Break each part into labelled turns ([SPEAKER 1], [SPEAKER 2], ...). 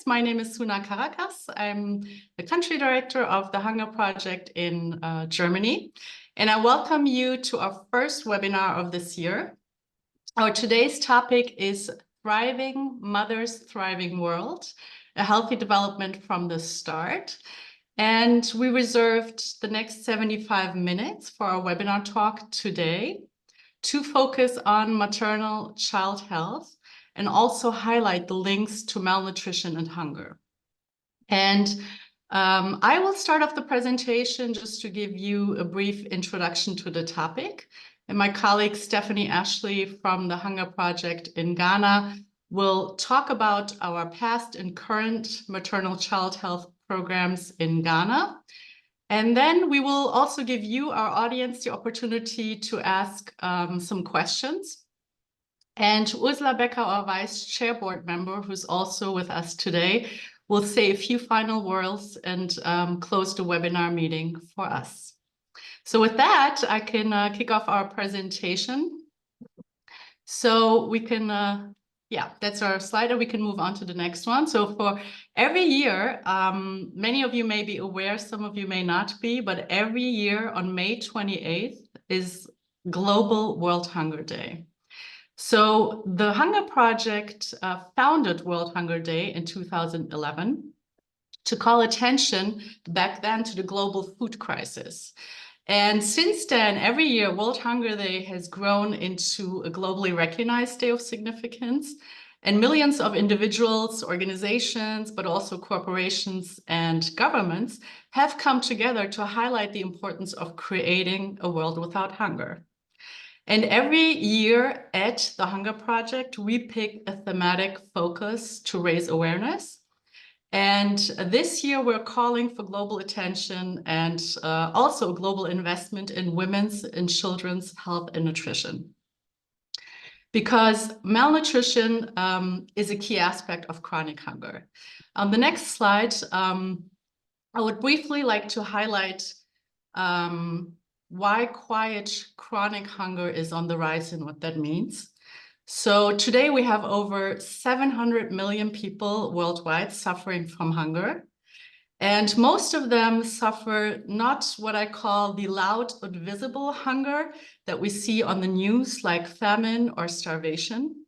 [SPEAKER 1] My name is Suna Karakas. I'm the country director of the Hunger Project in Germany, and I welcome you to our first webinar of this year. Our today's topic is Thriving Mothers, Thriving World, a healthy development from the start. And we reserved the next 75 minutes for our webinar talk today to focus on maternal child health and also highlight the links to malnutrition and hunger. And I will start off the presentation just to give you a brief introduction to the topic. And my colleague Stephanie Ashley from the Hunger Project in Ghana will talk about our past and current maternal child health programs in Ghana. And then we will also give you, our audience, the opportunity to ask some questions. And Ursula Becker, our Vice Chair Board member, who's also with us today, will say a few final words and close the webinar meeting for us. So with that, I can kick off our presentation. So we can, yeah, that's our slide, and we can move on to the next one. So for every year, many of you may be aware, some of you may not be, but every year on May 28th is Global World Hunger Day. So the Hunger Project founded World Hunger Day in 2011 to call attention back then to the global food crisis. And since then, every year, World Hunger Day has grown into a globally recognized day of significance. And millions of individuals, organizations, but also corporations and governments have come together to highlight the importance of creating a world without hunger. And every year at the Hunger Project, we pick a thematic focus to raise awareness. And this year, we're calling for global attention and also global investment in women's and children's health and nutrition. Because malnutrition is a key aspect of chronic hunger. On the next slide, I would briefly like to highlight why quiet chronic hunger is on the rise and what that means. So today we have over 700 million people worldwide suffering from hunger. And most of them suffer not what I call the loud but visible hunger that we see on the news, like famine or starvation.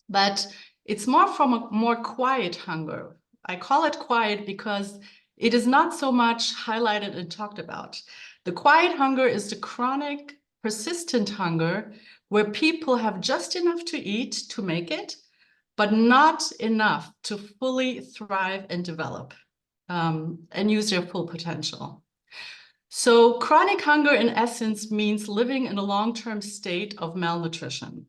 [SPEAKER 1] But it's more from a more quiet hunger. I call it quiet because it is not so much highlighted and talked about. The quiet hunger is the chronic, persistent hunger where people have just enough to eat to make it, but not enough to fully thrive and develop and use their full potential. So chronic hunger, in essence, means living in a long-term state of malnutrition.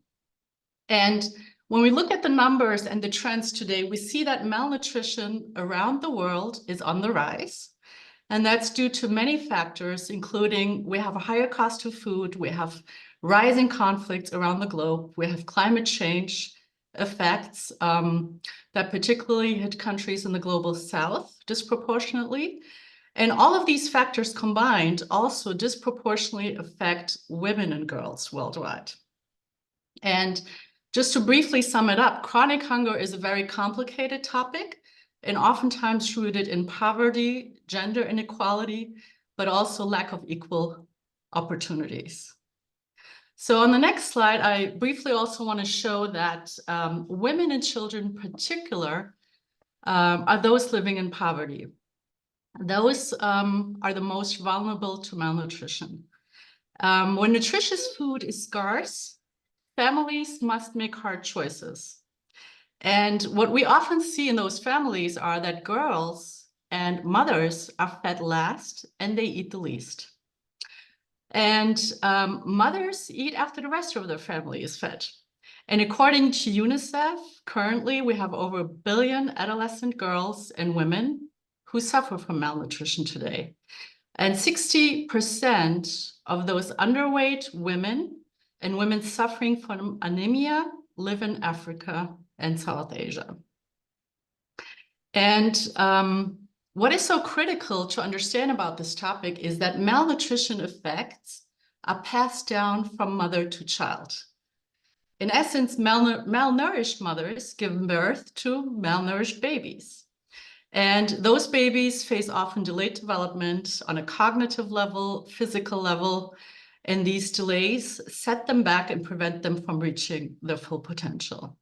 [SPEAKER 1] And when we look at the numbers and the trends today, we see that malnutrition around the world is on the rise. And that's due to many factors, including we have a higher cost of food, we have rising conflicts around the globe, we have climate change effects that particularly hit countries in the global south disproportionately. And all of these factors combined also disproportionately affect women and girls worldwide. And just to briefly sum it up, chronic hunger is a very complicated topic and oftentimes rooted in poverty, gender inequality, but also lack of equal opportunities. So on the next slide, I briefly also want to show that women and children in particular are those living in poverty. Those are the most vulnerable to malnutrition. When nutritious food is scarce, families must make hard choices. And what we often see in those families are that girls and mothers are fed last and they eat the least. And mothers eat after the rest of their family is fed. And according to UNICEF, currently we have over 1 billion adolescent girls and women who suffer from malnutrition today. And 60% of those underweight women and women suffering from anemia live in Africa and South Asia. And what is so critical to understand about this topic is that malnutrition effects are passed down from mother to child. In essence, malnourished mothers give birth to malnourished babies. And those babies face often delayed development on a cognitive level, physical level, and these delays set them back and prevent them from reaching their full potential.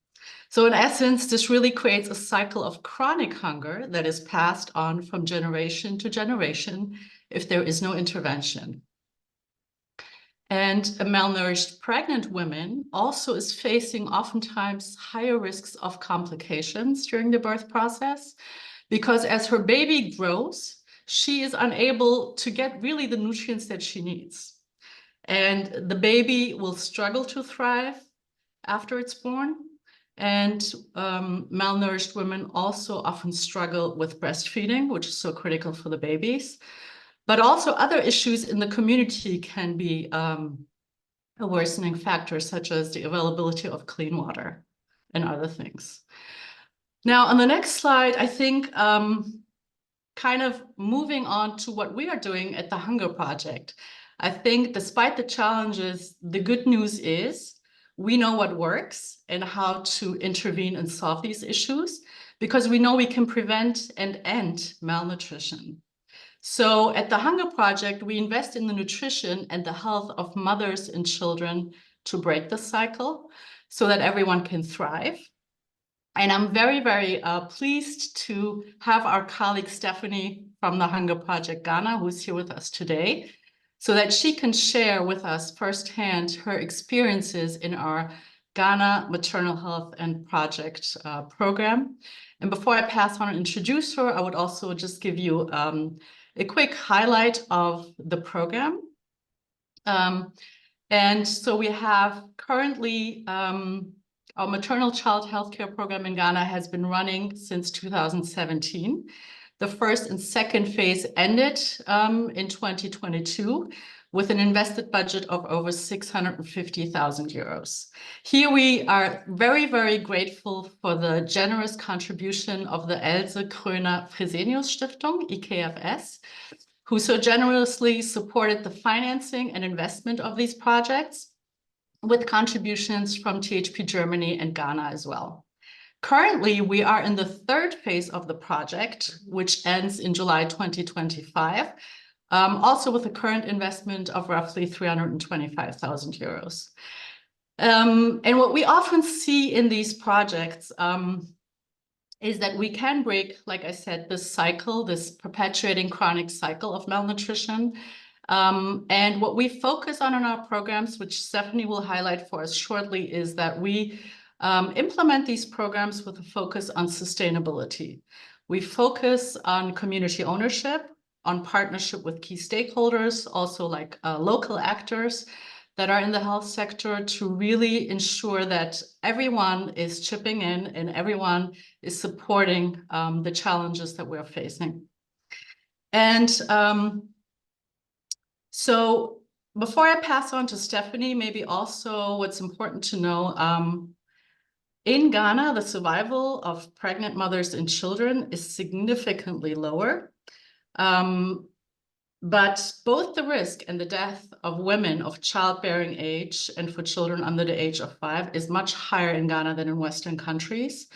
[SPEAKER 1] So in essence, this really creates a cycle of chronic hunger that is passed on from generation to generation if there is no intervention. And a malnourished pregnant woman also is facing oftentimes higher risks of complications during the birth process, because as her baby grows, she is unable to get really the nutrients that she needs. And the baby will struggle to thrive after it's born. And malnourished women also often struggle with breastfeeding, which is so critical for the babies. But also other issues in the community can be a worsening factor, such as the availability of clean water and other things. Now, on the next slide, I think kind of moving on to what we are doing at the Hunger Project. I think despite the challenges, the good news is we know what works and how to intervene and solve these issues, because we know we can prevent and end malnutrition. So at the Hunger Project, we invest in the nutrition and the health of mothers and children to break the cycle so that everyone can thrive. And I'm very, very pleased to have our colleague Stephanie from the Hunger Project Ghana, who's here with us today, so that she can share with us firsthand her experiences in our Ghana Maternal Health and Project program. And before I pass on and introduce her, I would also just give you a quick highlight of the program. And so we have currently our maternal child healthcare program in Ghana has been running since 2017. The first and second phase ended in 2022 with an invested budget of over 650,000 euros. Here we are very, very grateful for the generous contribution of the Else Kröner-Fresenius-Stiftung, EKFS, who so generously supported the financing and investment of these projects, with contributions from THP Germany and Ghana as well. Currently, we are in the third phase of the project, which ends in July 2025, also with a current investment of roughly 325,000 euros. And what we often see in these projects is that we can break, like I said, this cycle, this perpetuating chronic cycle of malnutrition. And what we focus on in our programs, which Stephanie will highlight for us shortly, is that we implement these programs with a focus on sustainability. We focus on community ownership, on partnership with key stakeholders, also like local actors that are in the health sector, to really ensure that everyone is chipping in and everyone is supporting the challenges that we're facing. And so before I pass on to Stephanie, maybe also what's important to know, in Ghana, the survival of pregnant mothers and children is significantly lower. But both the risk and the death of women of childbearing age and for children under the age of 5 is much higher in Ghana than in Western countries.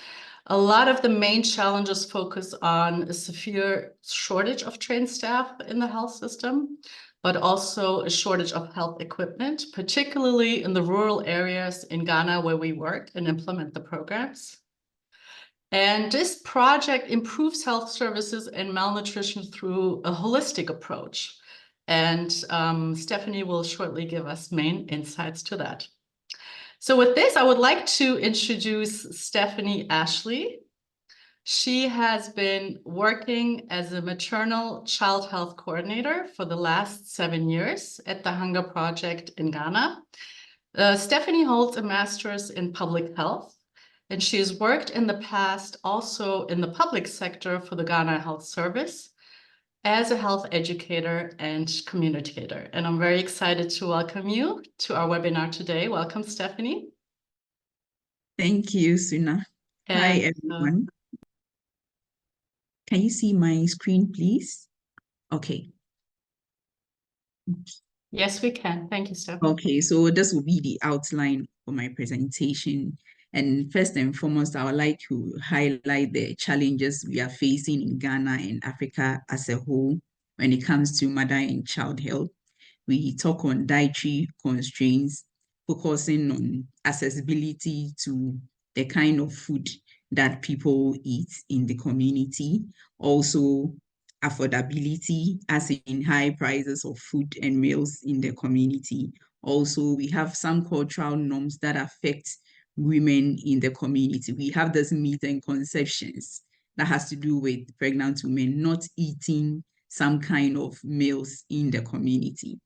[SPEAKER 1] A lot of the main challenges focus on a severe shortage of trained staff in the health system, but also a shortage of health equipment, particularly in the rural areas in Ghana where we work and implement the programs. And this project improves health services and malnutrition through a holistic approach. And Stephanie will shortly give us main insights to that. So with this, I would like to introduce Stephanie Ashley. She has been working as a maternal child health coordinator for the last 7 years at the Hunger Project in Ghana. Stephanie holds a master's in public health, and she has worked in the past also in the public sector for the Ghana Health Service as a health educator and communicator. And I'm very excited to welcome you to our webinar today. Welcome, Stephanie.
[SPEAKER 2] Thank you, Suna. Hi, everyone. Can you see my screen, please? Okay.
[SPEAKER 1] Yes, we can. Thank you, Steph.
[SPEAKER 2] Okay, so this will be the outline for my presentation. And first and foremost, I would like to highlight the challenges we are facing in Ghana and Africa as a whole when it comes to mother and child health. We talk on dietary constraints, focusing on accessibility to the kind of food that people eat in the community. Also, affordability, as in high prices of food and meals in the community. Also, we have some cultural norms that affect women in the community. We have this myth and conceptions that has to do with pregnant women not eating some kind of meals in the community.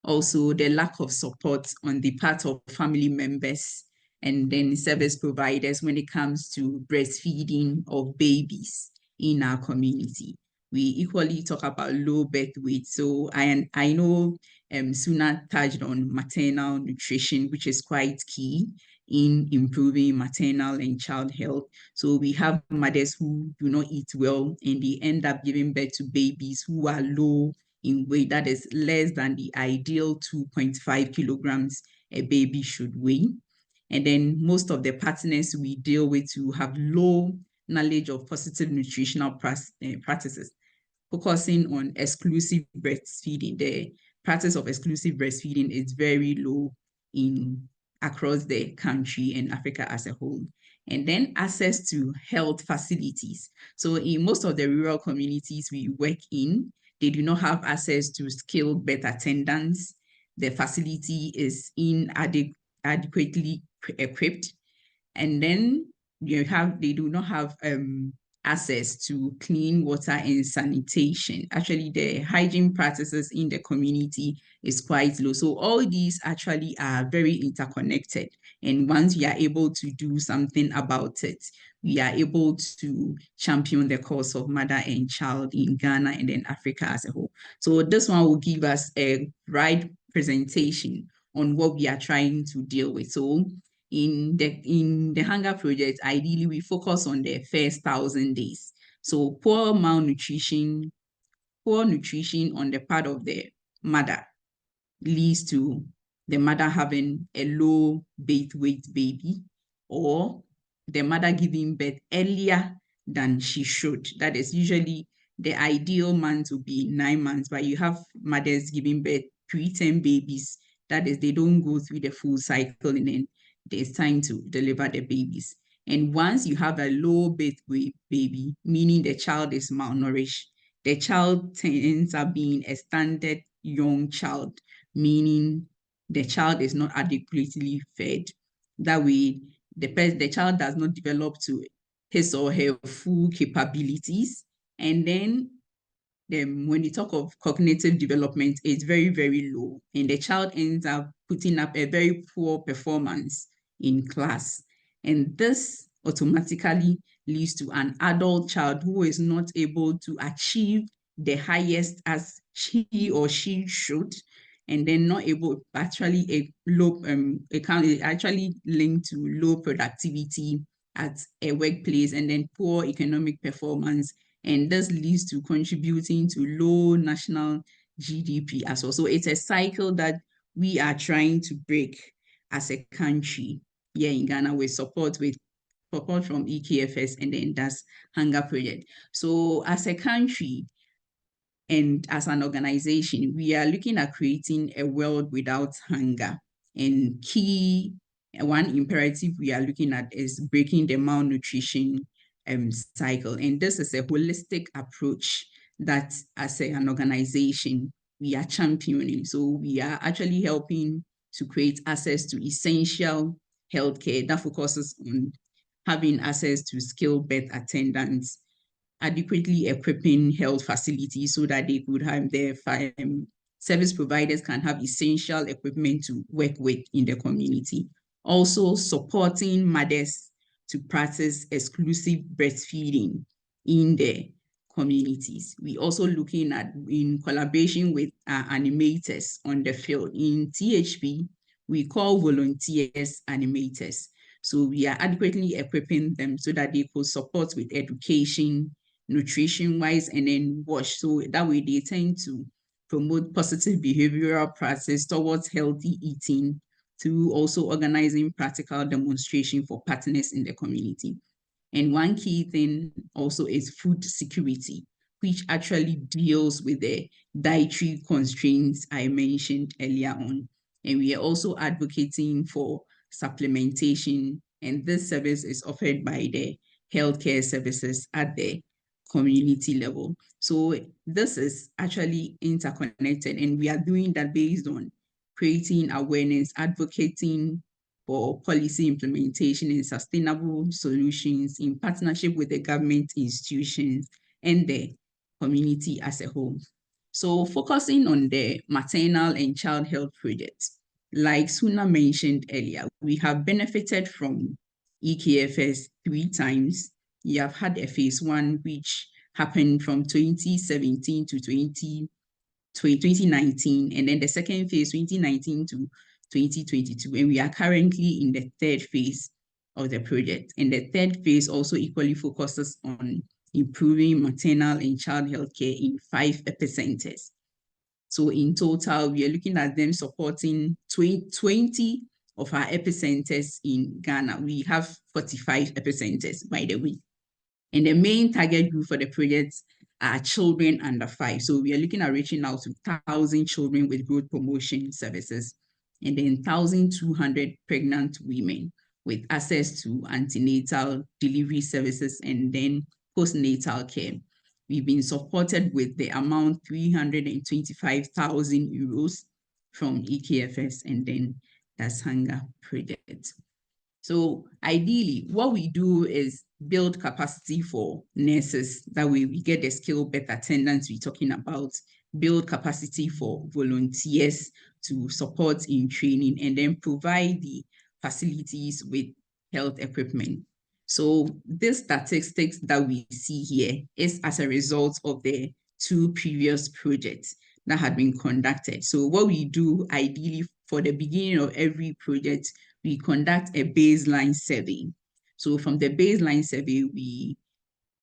[SPEAKER 2] Also, the lack of support on the part of family members and then service providers when it comes to breastfeeding of babies in our community. We equally talk about low birth weight. So I know Suna touched on maternal nutrition, which is quite key in improving maternal and child health. So we have mothers who do not eat well and they end up giving birth to babies who are low in weight, that is less than the ideal 2.5 kilograms a baby should weigh. And then most of the partners we deal with who have low knowledge of positive nutritional practices, focusing on exclusive breastfeeding. The practice of exclusive breastfeeding is very low across the country and Africa as a whole. And then access to health facilities. So in most of the rural communities we work in, they do not have access to skilled birth attendants. The facility is inadequately equipped. And then they do not have access to clean water and sanitation. Actually, the hygiene practices in the community is quite low. So all these actually are very interconnected. And once we are able to do something about it, we are able to champion the cause of mother and child in Ghana and then Africa as a whole. So this one will give us a right presentation on what we are trying to deal with. So in the Hunger Project, ideally, we focus on the first 1,000 days. So poor nutrition on the part of the mother leads to the mother having a low birth weight baby, or the mother giving birth earlier than she should. That is usually the ideal month would be 9 months, but you have mothers giving birth preterm babies. That is, they don't go through the full cycle and then there's time to deliver the babies. And once you have a low birth weight baby, meaning the child is malnourished, the child ends up being a standard young child, meaning the child is not adequately fed. That way, the child does not develop to his or her full capabilities. And then when you talk of cognitive development, it's very, very low. And the child ends up putting up a very poor performance in class. And this automatically leads to an adult child who is not able to achieve the highest as he or she should, and then not able, actually actually linked to low productivity at a workplace, and then poor economic performance. And this leads to contributing to low national GDP as well. So it's a cycle that we are trying to break as a country here in Ghana with support from EKFS and then Das Hunger Project. So as a country and as an organization, we are looking at creating a world without hunger. And one imperative we are looking at is breaking the malnutrition cycle. And this is a holistic approach that as an organization, we are championing. So we are actually helping to create access to essential healthcare that focuses on having access to skilled birth attendants, adequately equipping health facilities so that they could have their service providers can have essential equipment to work with in the community. Also supporting mothers to practice exclusive breastfeeding in the communities. We also looking at, in collaboration with animators on the field. In THP, we call volunteers animators. So we are adequately equipping them so that they could support with education, nutrition-wise, and then wash. So that way they tend to promote positive behavioral practice towards healthy eating through also organizing practical demonstration for partners in the community. And one key thing also is food security, which actually deals with the dietary constraints I mentioned earlier on. And we are also advocating for supplementation, and this service is offered by the healthcare services at the community level. So this is actually interconnected, and we are doing that based on creating awareness, advocating for policy implementation and sustainable solutions in partnership with the government institutions and the community as a whole. So focusing on the maternal and child health projects, like Suna mentioned earlier, we have benefited from EKFS 3 times. You have had a phase 1, which happened from 2017 to 2019, and then the second phase, 2019 to 2022, and we are currently in the third phase of the project. And the third phase also equally focuses on improving maternal and child health care in 5 epicenters. So in total, we are looking at them supporting 20 of our epicenters in Ghana. We have 45 epicenters, by the way. And the main target group for the project are children under 5. So we are looking at reaching out to 1,000 children with growth promotion services, and then 1,200 pregnant women with access to antenatal delivery services and then postnatal care. We've been supported with the amount 325,000 euros from EKFS and then Das Hunger Project. So ideally, what we do is build capacity for nurses. That way we get the skill-based attendants we're talking about, build capacity for volunteers to support in training, and then provide the facilities with health equipment. So this statistics that we see here is as a result of the 2 previous projects that had been conducted. So what we do ideally for the beginning of every project, we conduct a baseline survey. So from the baseline survey, we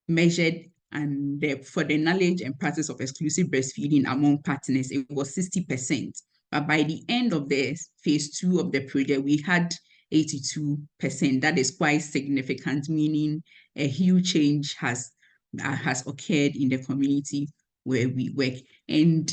[SPEAKER 2] measured, and for the knowledge and practice of exclusive breastfeeding among partners, it was 60%. But by the end of the phase 2 of the project, we had 82%. That is quite significant, meaning a huge change has occurred in the community where we work. And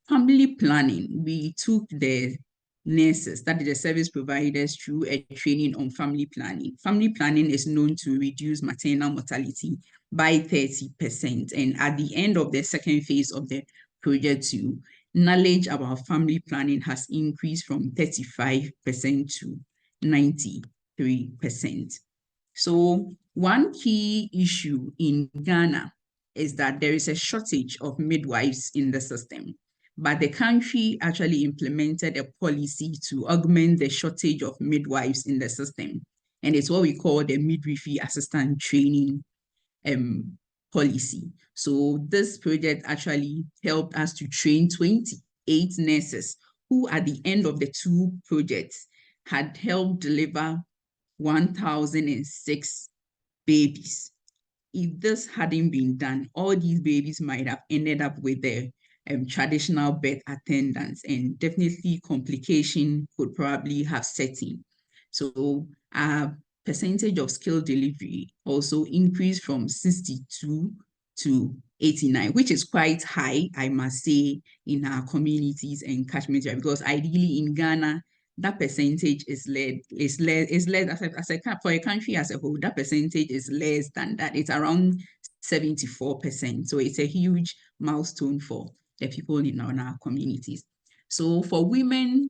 [SPEAKER 2] family planning, we took the nurses, that is the service providers, through a training on family planning. Family planning is known to reduce maternal mortality by 30%. And at the end of the second phase of the project 2, knowledge about family planning has increased from 35% to 93%. So one key issue in Ghana is that there is a shortage of midwives in the system. But the country actually implemented a policy to augment the shortage of midwives in the system. And it's what we call the midwifery assistant training policy. So this project actually helped us to train 28 nurses who at the end of the 2 projects had helped deliver 1,006 babies. If this hadn't been done, all these babies might have ended up with their traditional birth attendants, and definitely complication could probably have set in. So our percentage of skilled delivery also increased from 62 to 89, which is quite high, I must say, in our communities and catchment area, because ideally in Ghana, that percentage is less for a country as a whole, that percentage is less than that. It's around 74%. So it's a huge milestone for the people in our communities. So for women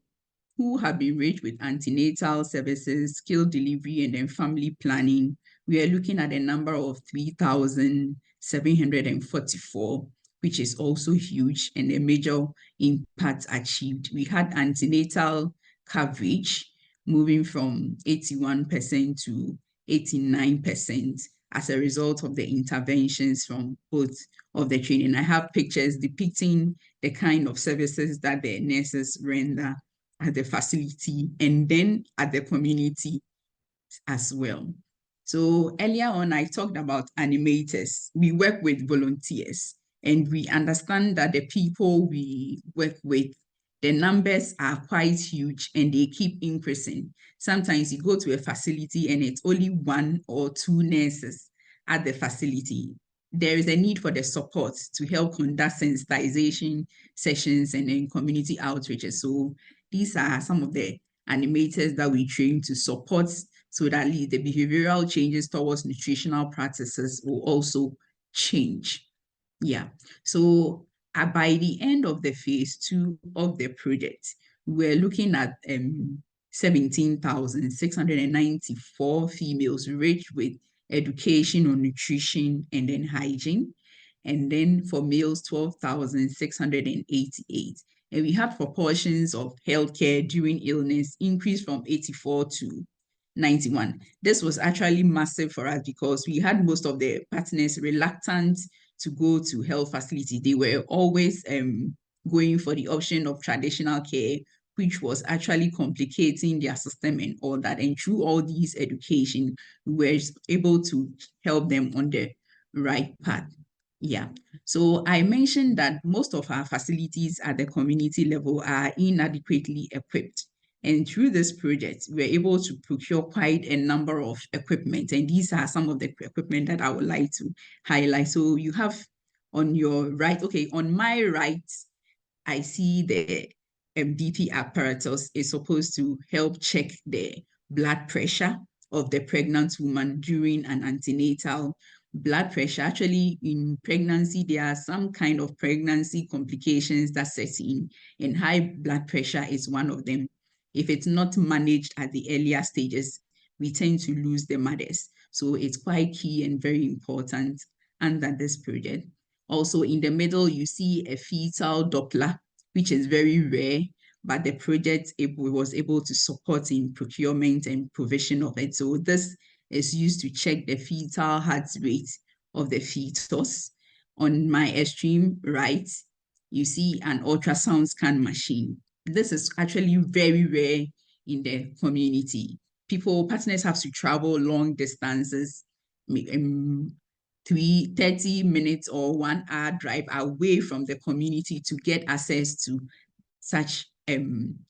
[SPEAKER 2] who have been reached with antenatal services, skilled delivery, and then family planning, we are looking at a number of 3,744, which is also huge and a major impact achieved. We had antenatal coverage moving from 81% to 89% as a result of the interventions from both of the training. I have pictures depicting the kind of services that the nurses render at the facility and then at the community as well. So earlier on, I talked about animators. We work with volunteers. And we understand that the people we work with, the numbers are quite huge and they keep increasing. Sometimes you go to a facility and it's only 1 or 2 nurses at the facility. There is a need for the support to help conduct sensitization sessions and then community outreaches. So these are some of the animators that we train to support so that the behavioral changes towards nutritional practices will also change. Yeah, so by the end of the phase 2 of the project, we're looking at 17,694 females reached with education on nutrition and then hygiene. And then for males, 12,688. And we had proportions of healthcare during illness increased from 84 to 91. This was actually massive for us because we had most of the partners reluctant to go to health facility. They were always going for the option of traditional care, which was actually complicating their system and all that. And through all these education, we were able to help them on the right path. Yeah, so I mentioned that most of our facilities at the community level are inadequately equipped. And through this project, we're able to procure quite a number of equipment. And these are some of the equipment that I would like to highlight. So you have on your right, okay, on my right, I see the BP apparatus is supposed to help check the blood pressure of the pregnant woman during an antenatal blood pressure. Actually, in pregnancy, there are some kind of pregnancy complications that set in, and high blood pressure is one of them. If it's not managed at the earlier stages, we tend to lose the mothers. So it's quite key and very important under this project. Also, in the middle, you see a fetal Doppler, which is very rare, but the project was able to support in procurement and provision of it. So this is used to check the fetal heart rate of the fetus. On my extreme right, you see an ultrasound scan machine. This is actually very rare in the community. Partners have to travel long distances, 30 minutes or 1 hour drive away from the community to get access to such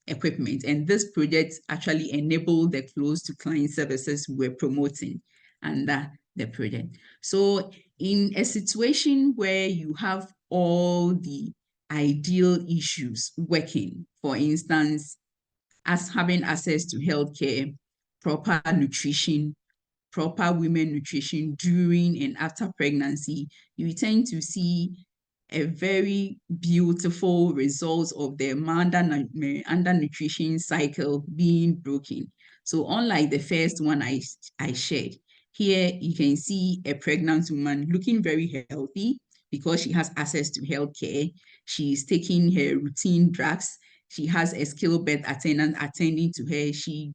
[SPEAKER 2] equipment. And this project actually enabled the close to client services we're promoting under the project. So in a situation where you have all the ideal issues working, for instance, as having access to healthcare, proper nutrition, proper women nutrition during and after pregnancy, you tend to see a very beautiful result of the undernutrition cycle being broken. So unlike the first one I shared, here you can see a pregnant woman looking very healthy because she has access to healthcare. She's taking her routine drugs. She has a skilled birth attendant attending to her. She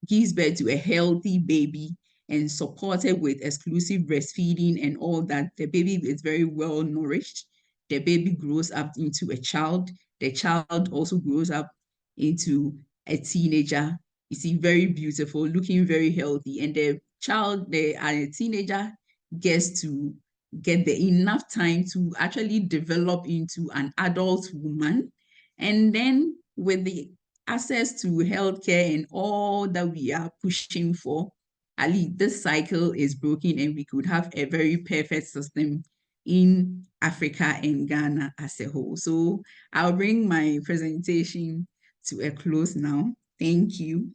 [SPEAKER 2] gives birth to a healthy baby and supported with exclusive breastfeeding and all that. The baby is very well nourished. The baby grows up into a child. The child also grows up into a teenager. You see, very beautiful, looking very healthy. And the child, the teenager, gets to get the enough time to actually develop into an adult woman. And then with the access to healthcare and all that we are pushing for, at least this cycle is broken and we could have a very perfect system in Africa and Ghana as a whole. So I'll bring my presentation to a close now. Thank you.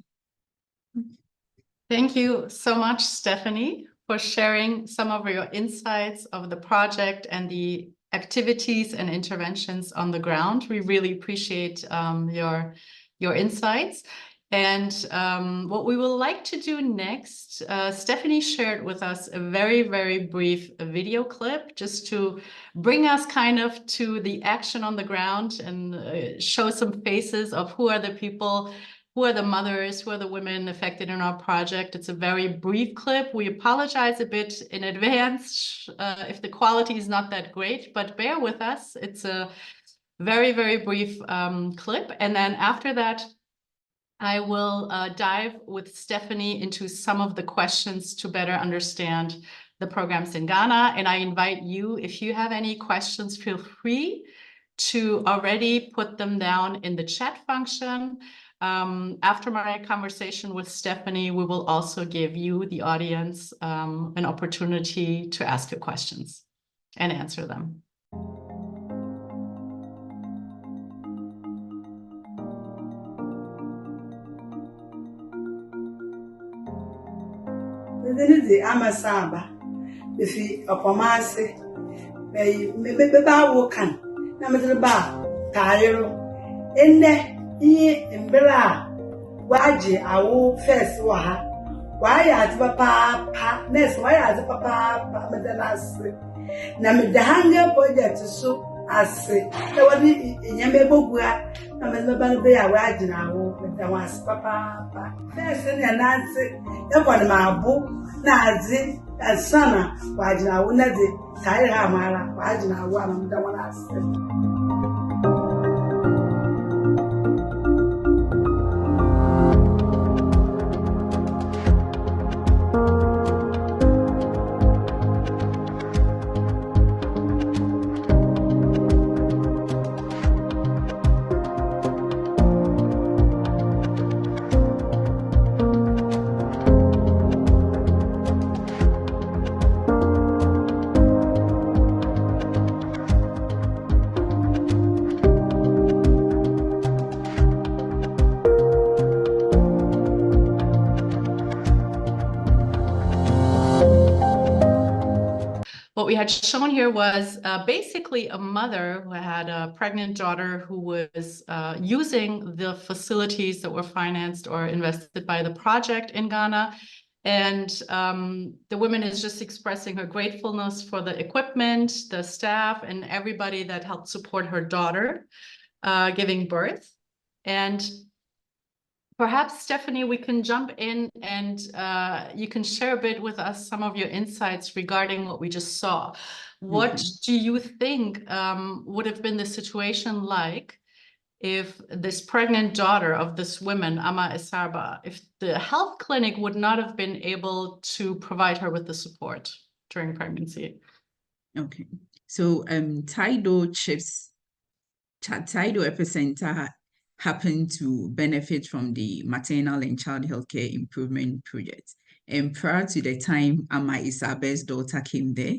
[SPEAKER 1] Thank you so much, Stephanie, for sharing some of your insights of the project and the activities and interventions on the ground. We really appreciate your insights. And what we would like to do next, Stephanie shared with us a very, very brief video clip just to bring us kind of to the action on the ground and show some faces of who are the people, who are the mothers, who are the women affected in our project. It's a very brief clip. We apologize a bit in advance if the quality is not that great, but bear with us. It's a very, very brief clip. And then after that, I will dive with Stephanie into some of the questions to better understand the programs in Ghana. And I invite you, if you have any questions, feel free to already put them down in the chat function. After my conversation with Stephanie, we will also give you, the audience, an opportunity to ask your questions and answer them.
[SPEAKER 3] Amasaba, if you a pomase, maybe bow can, Namazaba, Tire, in Bella, Waji, our first wa. Why has Papa, Ness, why has Papa, Madalas? Namid the Hunger Project so as say, there was in Yamebogua, Namazaba Bay, a wage now with the ones Papa. First, and answer, upon my book, Nazi, and Sana, Wajina, Unazi, Taira Mara, Wajina, one, the one I
[SPEAKER 1] What we had shown here was basically a mother who had a pregnant daughter who was using the facilities that were financed or invested by the project in Ghana. And the woman is just expressing her gratefulness for the equipment, the staff, and everybody that helped support her daughter giving birth. And perhaps, Stephanie, we can jump in and you can share a bit with us some of your insights regarding what we just saw. What do you think would have been the situation like if this pregnant daughter of this woman, Ama Esarba, if the health clinic would not have been able to provide her with the support during pregnancy?
[SPEAKER 2] Okay, so Tidal chips, Tidal Epicenter happened to benefit from the maternal and child healthcare improvement project. And prior to the time Ama Isabe's daughter came there,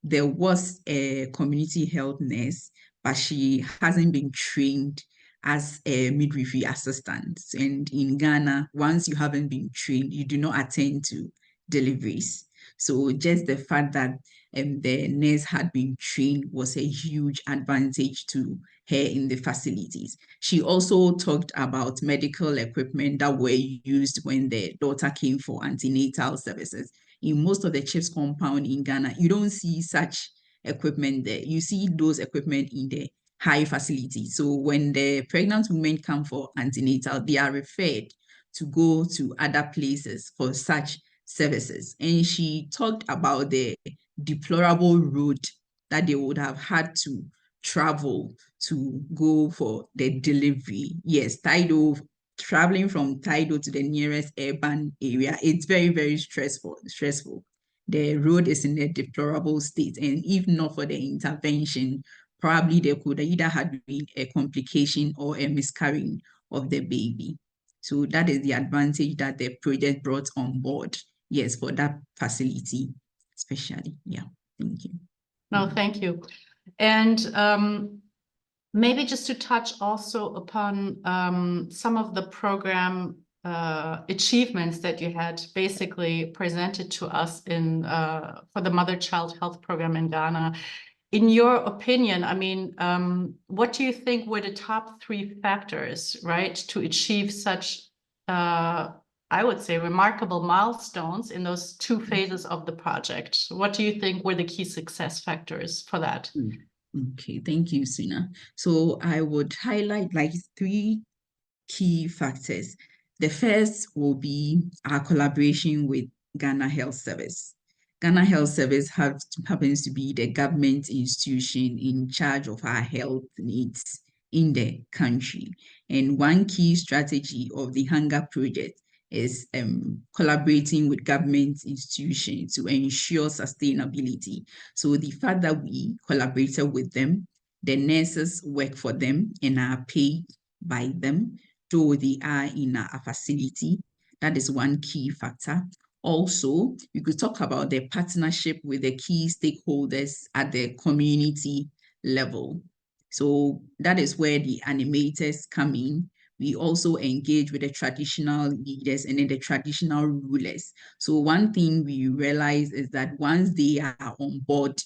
[SPEAKER 2] there was a community health nurse, but she hasn't been trained as a midwifery assistant. And in Ghana, once you haven't been trained, you do not attend to deliveries. So just the fact that the nurse had been trained was a huge advantage to her in the facilities. She also talked about medical equipment that were used when the daughter came for antenatal services. In most of the CHIPS compound in Ghana, you don't see such equipment there. You see those equipment in the high facilities. So when the pregnant women come for antenatal, they are referred to go to other places for such services. And she talked about the deplorable road that they would have had to travel to go for the delivery. Yes, Tidal, traveling from Tidal to the nearest urban area, it's very, very stressful. The road is in a deplorable state, and if not for the intervention, probably there could either have been a complication or a miscarrying of the baby. So that is the advantage that the project brought on board. Yes, for that facility, especially. Yeah, thank you.
[SPEAKER 1] No, thank you. And maybe just to touch also upon some of the program achievements that you had basically presented to us in for the mother-child health program in Ghana. In your opinion, I mean, what do you think were the top 3 factors, right, to achieve such, I would say, remarkable milestones in those 2 phases of the project? What do you think were the key success factors for that?
[SPEAKER 2] Okay, thank you, Suna. So I would highlight like 3 key factors. The first will be our collaboration with Ghana Health Service. Ghana Health Service happens to be the government institution in charge of our health needs in the country. And one key strategy of the Hunger Project is collaborating with government institutions to ensure sustainability. So the fact that we collaborated with them, the nurses work for them and are paid by them, though they are in a facility. That is one key factor. Also, we could talk about the partnership with the key stakeholders at the community level. So that is where the animators come in. We also engage with the traditional leaders and then the traditional rulers. So one thing we realize is that once they are on board,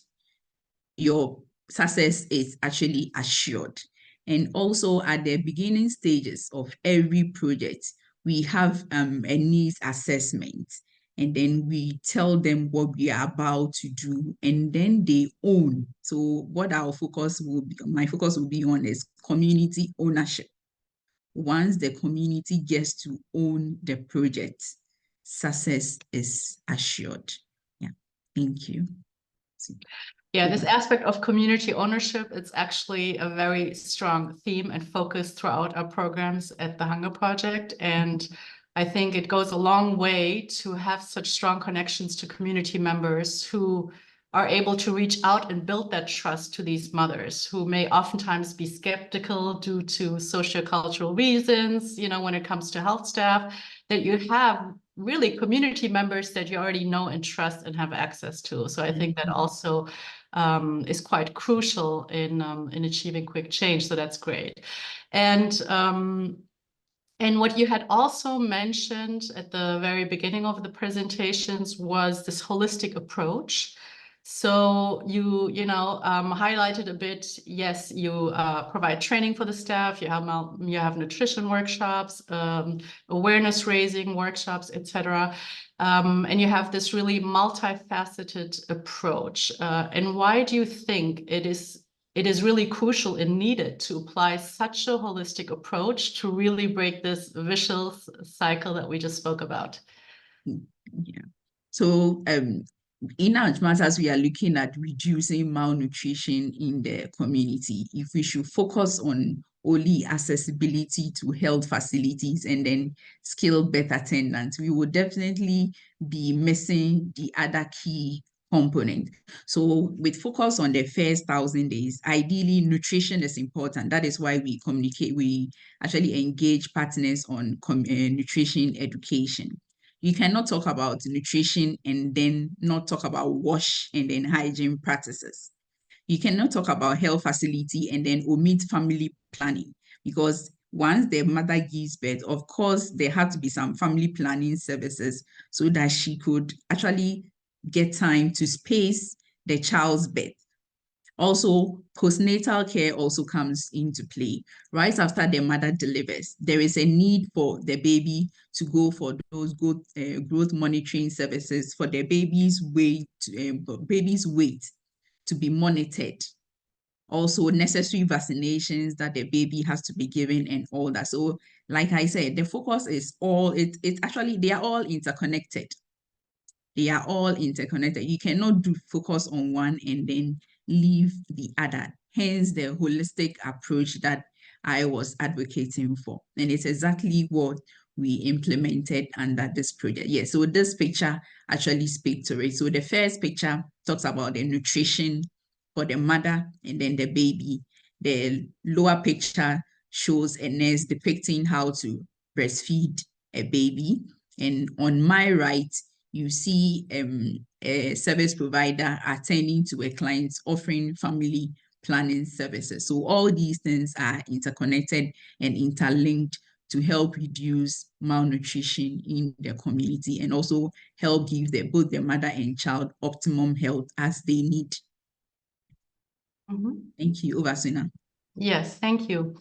[SPEAKER 2] your success is actually assured. And also at the beginning stages of every project, we have a needs assessment. And then we tell them what we are about to do, and then they own. So what our focus will be, my focus will be on is community ownership. Once the community gets to own the project, success is assured. Yeah, thank you.
[SPEAKER 1] Yeah, this aspect of community ownership, it's actually a very strong theme and focus throughout our programs at the Hunger Project. And I think it goes a long way to have such strong connections to community members who are able to reach out and build that trust to these mothers who may oftentimes be skeptical due to sociocultural reasons, you know, when it comes to health staff, that you have really community members that you already know and trust and have access to. So I think that also is quite crucial in achieving quick change. So that's great. And what you had also mentioned at the very beginning of the presentations was this holistic approach. So you highlighted a bit, yes, you provide training for the staff, you have nutrition workshops, awareness raising workshops, etc. And you have this really multifaceted approach. And why do you think it is really crucial and needed to apply such a holistic approach to really break this vicious cycle that we just spoke about?
[SPEAKER 2] Yeah. So in as much as we are looking at reducing malnutrition in the community, if we should focus on only accessibility to health facilities and then skill-based attendance, we would definitely be missing the other key component. So with focus on the first 1,000 days, ideally nutrition is important. That is why we communicate, we actually engage partners on nutrition education. You cannot talk about nutrition and then not talk about wash and then hygiene practices. You cannot talk about health facility and then omit family planning, because once the mother gives birth, of course, there had to be some family planning services so that she could actually get time to space the child's birth. Also, postnatal care also comes into play. Right after the mother delivers, there is a need for the baby to go for those growth monitoring services for the baby's weight to be monitored. Also, necessary vaccinations that the baby has to be given and all that. So, like I said, the focus is they are all interconnected. They are all interconnected. You cannot focus on one and then leave the other. Hence the holistic approach that I was advocating for. And it's exactly what we implemented under this project. Yes, so this picture actually speaks to it. So the first picture talks about the nutrition for the mother and then the baby. The lower picture shows a nurse depicting how to breastfeed a baby. And on my right, you see a service provider attending to a client offering family planning services. So all these things are interconnected and interlinked to help reduce malnutrition in the community and also help give both the mother and child optimum health as they need.
[SPEAKER 1] Mm-hmm.
[SPEAKER 2] Thank you. Over, Suna.
[SPEAKER 1] Yes, thank you.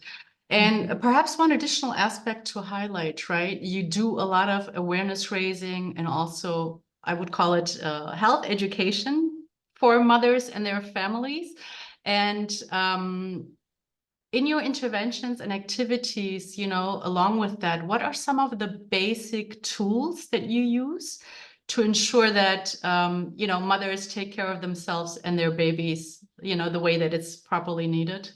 [SPEAKER 1] And perhaps one additional aspect to highlight, right? You do a lot of awareness raising and also, I would call it health education for mothers and their families. And in your interventions and activities, along with that, what are some of the basic tools that you use to ensure that, mothers take care of themselves and their babies, the way that it's properly needed?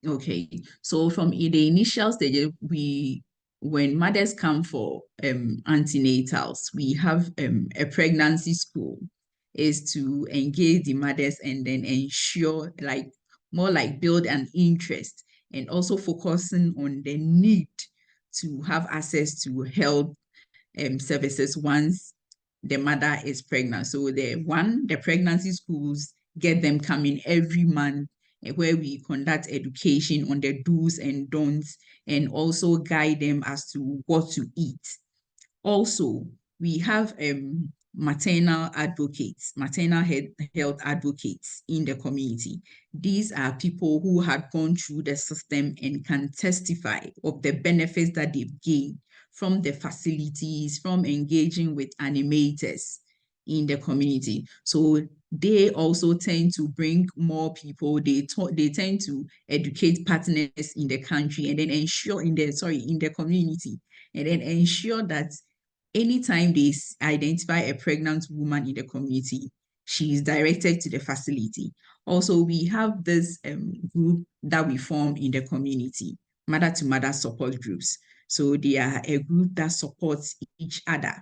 [SPEAKER 2] Okay, so from the initial stage, we when mothers come for antenatals, we have a pregnancy school is to engage the mothers and then ensure more like build an interest and also focusing on the need to have access to health services once the mother is pregnant. So the pregnancy schools get them coming every month where we conduct education on the do's and don'ts and also guide them as to what to eat. Also, we have maternal health advocates in the community. These are people who had gone through the system and can testify of the benefits that they've gained from the facilities, from engaging with animators in the community. So they also tend to bring more people. They tend to educate partners in the country and then ensure in the community, and then ensure that anytime they identify a pregnant woman in the community, she is directed to the facility. Also, we have this group that we form in the community, mother-to-mother support groups. So they are a group that supports each other.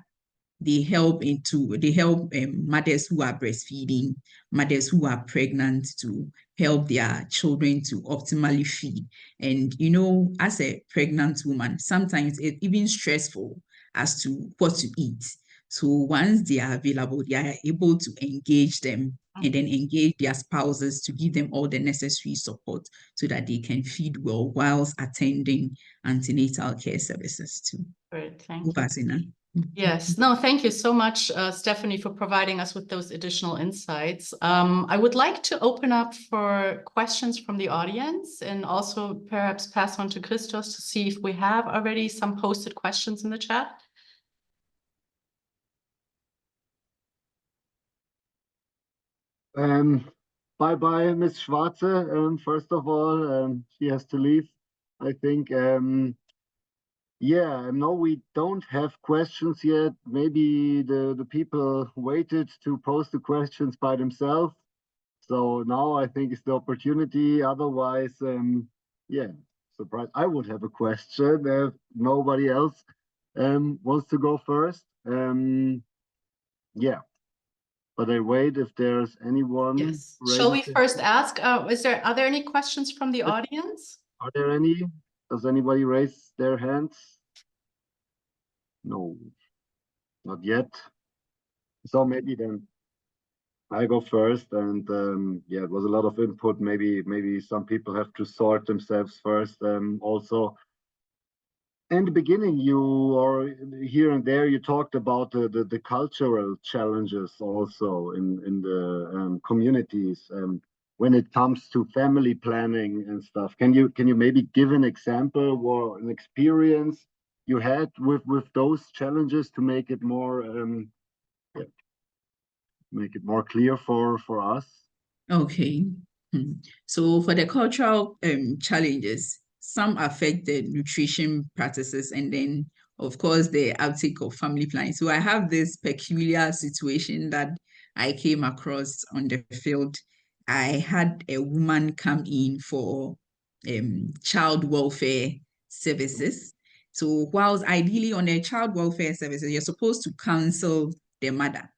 [SPEAKER 2] They help mothers who are breastfeeding, mothers who are pregnant to help their children to optimally feed. And, as a pregnant woman, sometimes it's even stressful as to what to eat. So once they are available, they are able to engage them and then engage their spouses to give them all the necessary support so that they can feed well whilst attending antenatal care services too.
[SPEAKER 1] Great, thank you.
[SPEAKER 2] Sina.
[SPEAKER 1] Yes, no, thank you so much, Stephanie, for providing us with those additional insights. I would like to open up for questions from the audience and also perhaps pass on to Christos to see if we have already some posted questions in the chat.
[SPEAKER 4] Bye-bye, Ms. Schwarze. First of all, she has to leave, I think. No, we don't have questions yet. Maybe the people waited to post the questions by themselves. So now I think it's the opportunity. Otherwise, surprise. I would have a question if nobody else wants to go first. But I wait if there's anyone.
[SPEAKER 1] Yes. Shall we first ask, are there any questions from the audience?
[SPEAKER 4] Are there any? Does anybody raise their hands? No, not yet. So maybe then I go first. And it was a lot of input. Maybe some people have to sort themselves first. Also, in the beginning, or here and there, you talked about the cultural challenges also in the communities when it comes to family planning and stuff. Can you maybe give an example or an experience you had with those challenges to make it more clear for us?
[SPEAKER 2] Okay. So for the cultural challenges, some affect the nutrition practices and then, of course, the uptake of family planning. So I have this peculiar situation that I came across on the field. I had a woman come in for child welfare services. So whilst ideally on the child welfare services, you're supposed to counsel the mother.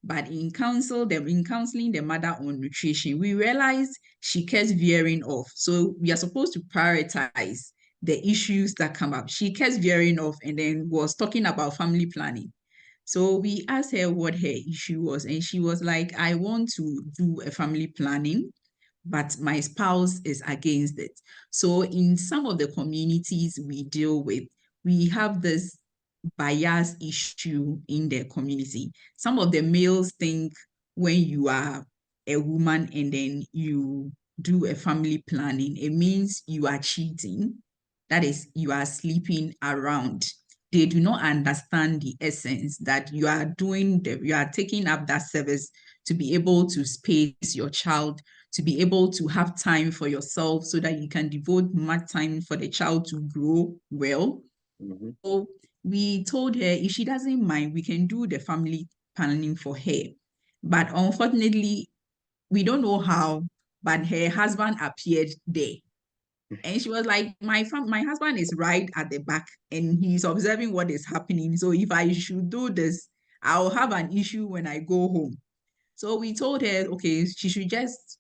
[SPEAKER 2] But in counseling the mother on nutrition, we realized she kept veering off. So we are supposed to prioritize the issues that come up. She kept veering off and then was talking about family planning. So we asked her what her issue was, and she was like, I want to do a family planning, but my spouse is against it. So in some of the communities we deal with, we have this bias issue in the community. Some of the males think when you are a woman and then you do a family planning, it means you are cheating. That is, you are sleeping around. They do not understand the essence that you are taking up that service to be able to space your child, to be able to have time for yourself so that you can devote much time for the child to grow well. Mm-hmm. So we told her if she doesn't mind, we can do the family planning for her. But unfortunately, we don't know how, but her husband appeared there. And she was like, my husband is right at the back and he's observing what is happening. So if I should do this, I'll have an issue when I go home. So we told her, okay, she should just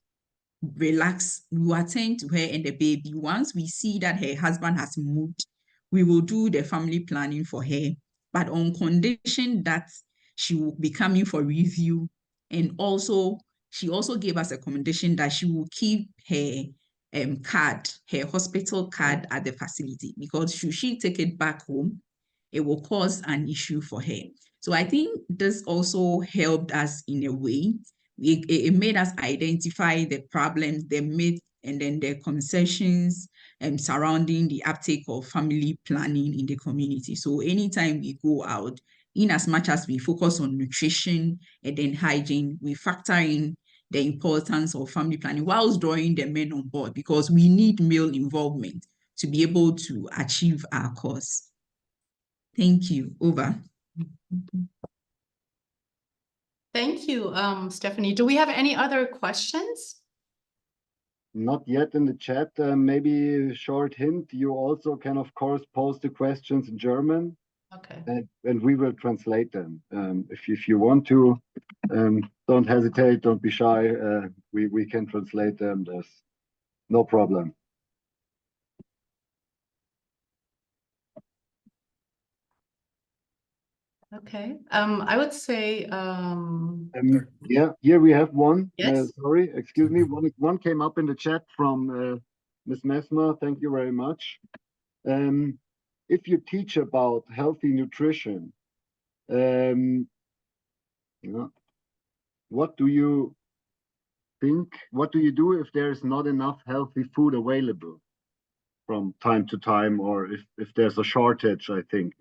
[SPEAKER 2] relax. We will attend to her and the baby. Once we see that her husband has moved, we will do the family planning for her, but on condition that she will be coming for review. And also, she also gave us a commendation that she will keep her card, her hospital card at the facility, because should she take it back home, it will cause an issue for her. So I think this also helped us in a way. It made us identify the problems, the myth, and then the concessions surrounding the uptake of family planning in the community. So anytime we go out, in as much as we focus on nutrition and then hygiene, we factor in the importance of family planning whilst drawing the men on board, because we need male involvement to be able to achieve our cause. Thank you. Over.
[SPEAKER 1] Thank you, Stephanie. Do we have any other questions?
[SPEAKER 4] Not yet in the chat. Maybe a short hint. You also can, of course, post the questions in German.
[SPEAKER 1] Okay.
[SPEAKER 4] And we will translate them. If you want to, don't hesitate, don't be shy. We can translate them. There's no problem.
[SPEAKER 1] Okay. I would say.
[SPEAKER 4] Yeah, here we have one.
[SPEAKER 1] Yes.
[SPEAKER 4] Sorry, excuse me. One came up in the chat from Ms. Messmer. Thank you very much. If you teach about healthy nutrition, what do you think? What do you do if there's not enough healthy food available from time to time, or if there's a shortage? I think.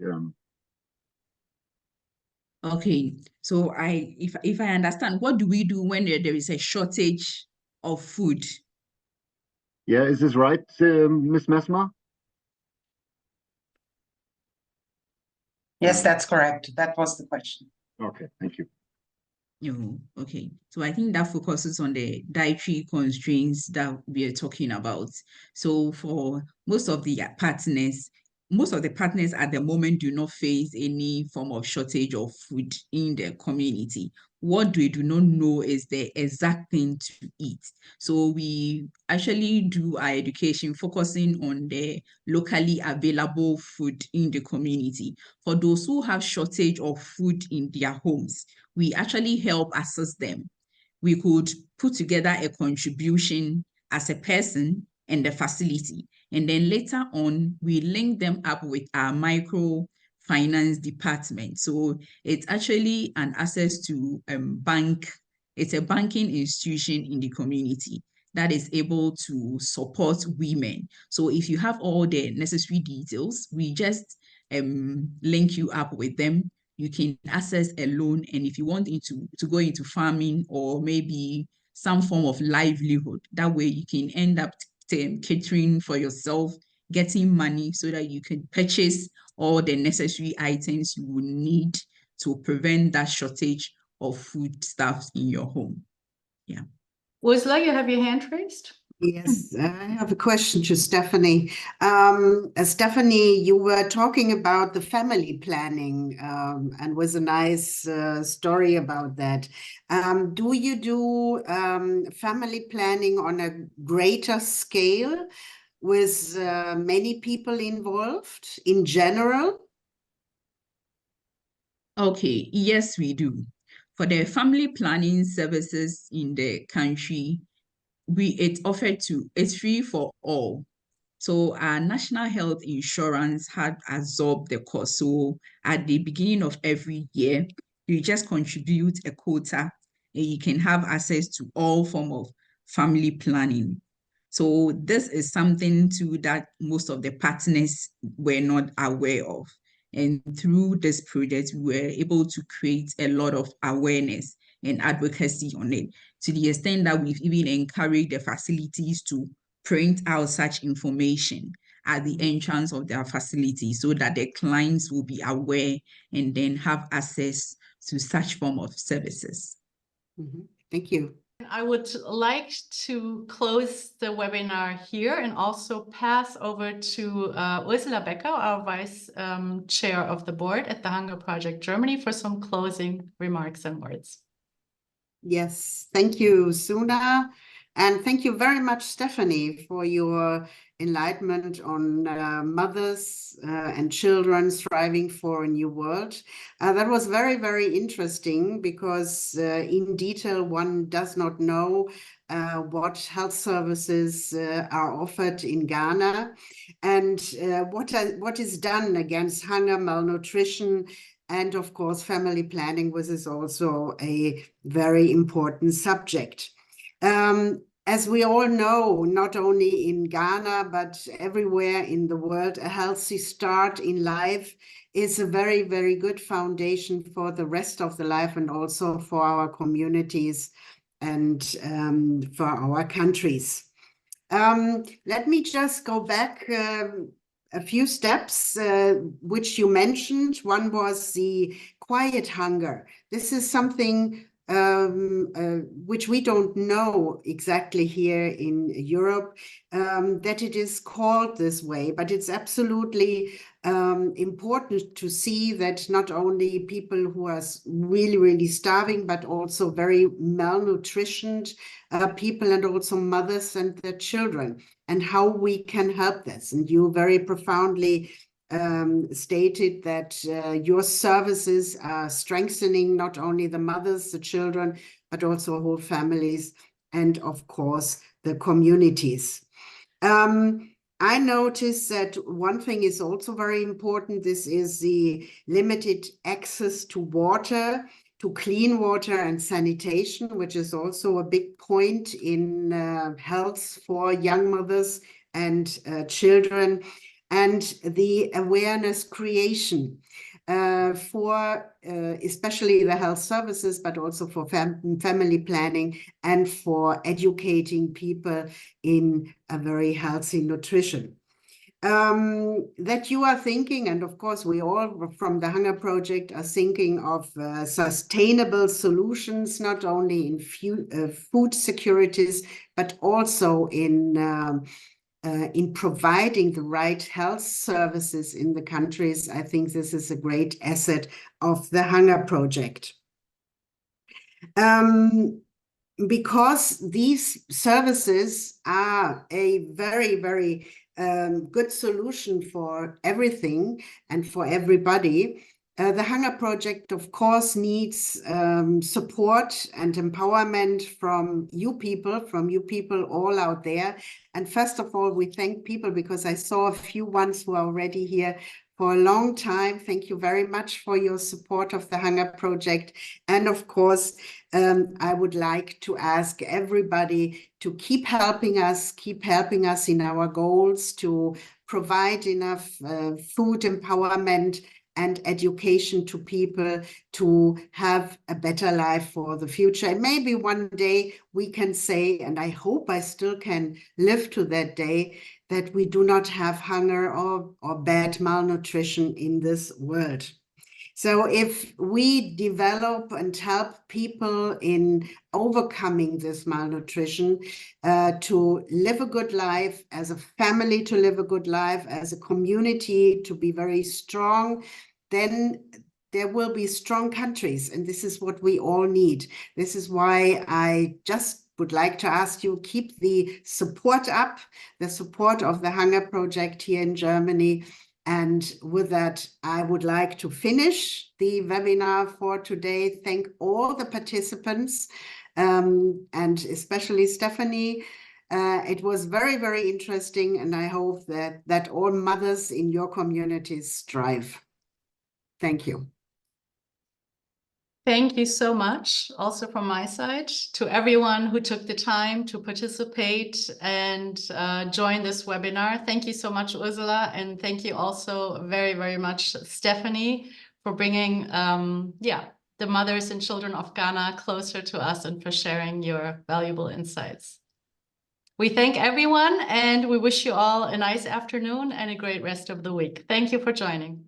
[SPEAKER 2] Okay, so if I understand, what do we do when there is a shortage of food?
[SPEAKER 4] Yeah, is this right, Ms. Messmer?
[SPEAKER 5] Yes, that's correct. That was the question.
[SPEAKER 4] Okay, thank you.
[SPEAKER 2] Okay, so I think that focuses on the dietary constraints that we are talking about. So for most of the partners at the moment do not face any form of shortage of food in their community. What we do not know is the exact thing to eat. So we actually do our education focusing on the locally available food in the community. For those who have shortage of food in their homes, we actually help assist them. We could put together a contribution as a person and the facility. And then later on, we link them up with our microfinance department. So it's actually an access to bank. It's a banking institution in the community that is able to support women. So if you have all the necessary details, we just link you up with them. You can access a loan, and if you want to go into farming or maybe some form of livelihood, that way you can end up catering for yourself, getting money so that you can purchase all the necessary items you will need to prevent that shortage of foodstuffs in your home. Yeah.
[SPEAKER 1] Ursula, you have your hand raised?
[SPEAKER 6] Yes, I have a question to Stephanie. Stephanie, you were talking about the family planning and was a nice story about that. Do you do family planning on a greater scale with many people involved in general?
[SPEAKER 2] Okay, yes, we do. For the family planning services in the country, it's free for all. So our national health insurance had absorbed the cost. So at the beginning of every year, you just contribute a quota and you can have access to all form of family planning. So this is something too that most of the partners were not aware of. And through this project, we were able to create a lot of awareness and advocacy on it, to the extent that we've even encouraged the facilities to print out such information at the entrance of their facility so that the clients will be aware and then have access to such form of services.
[SPEAKER 6] Thank you.
[SPEAKER 1] I would like to close the webinar here and also pass over to Ursula Becker, our Vice Chair of the Board at the Hunger Project Germany, for some closing remarks and words.
[SPEAKER 6] Yes, thank you, Suna. And thank you very much, Stephanie, for your enlightenment on mothers and children striving for a new world. That was very, very interesting because in detail, one does not know what health services are offered in Ghana and what is done against hunger, malnutrition, and of course, family planning, which is also a very important subject. As we all know, not only in Ghana, but everywhere in the world, a healthy start in life is a very, very good foundation for the rest of the life and also for our communities and for our countries. Let me just go back a few steps which you mentioned. One was the quiet hunger. This is something which we don't know exactly here in Europe, that it is called this way, but it's absolutely important to see that not only people who are really, really starving, but also very malnutritioned people and also mothers and their children, and how we can help this. And you very profoundly stated that your services are strengthening not only the mothers, the children, but also whole families and, of course, the communities. I noticed that one thing is also very important. This is the limited access to water, to clean water and sanitation, which is also a big point in health for young mothers and children. And the awareness creation for especially the health services, but also for family planning and for educating people in a very healthy nutrition. That you are thinking, and of course we all from the Hunger Project are thinking of sustainable solutions, not only in food securities, but also in providing the right health services in the countries. I think this is a great asset of the Hunger Project. Because these services are a very, very good solution for everything and for everybody. The Hunger Project, of course, needs support and empowerment from you people all out there. And first of all, we thank people because I saw a few ones who are already here for a long time. Thank you very much for your support of the Hunger Project. And of course, I would like to ask everybody to keep helping us in our goals to provide enough food empowerment and education to people to have a better life for the future. And maybe one day we can say, and I hope I still can live to that day, that we do not have hunger or bad malnutrition in this world. So if we develop and help people in overcoming this malnutrition, to live a good life, as a family to live a good life, as a community to be very strong, then there will be strong countries. And this is what we all need. This is why I just would like to ask you, keep the support up, the support of the Hunger Project here in Germany. And with that, I would like to finish the webinar for today. Thank all the participants and especially Stephanie. It was very, very interesting, and I hope that all mothers in your communities strive. Thank you.
[SPEAKER 1] Thank you so much, also from my side, to everyone who took the time to participate and join this webinar. Thank you so much, Ursula, and thank you also very, very much, Stephanie, for bringing the mothers and children of Ghana closer to us and for sharing your valuable insights. We thank everyone, and we wish you all a nice afternoon and a great rest of the week. Thank you for joining.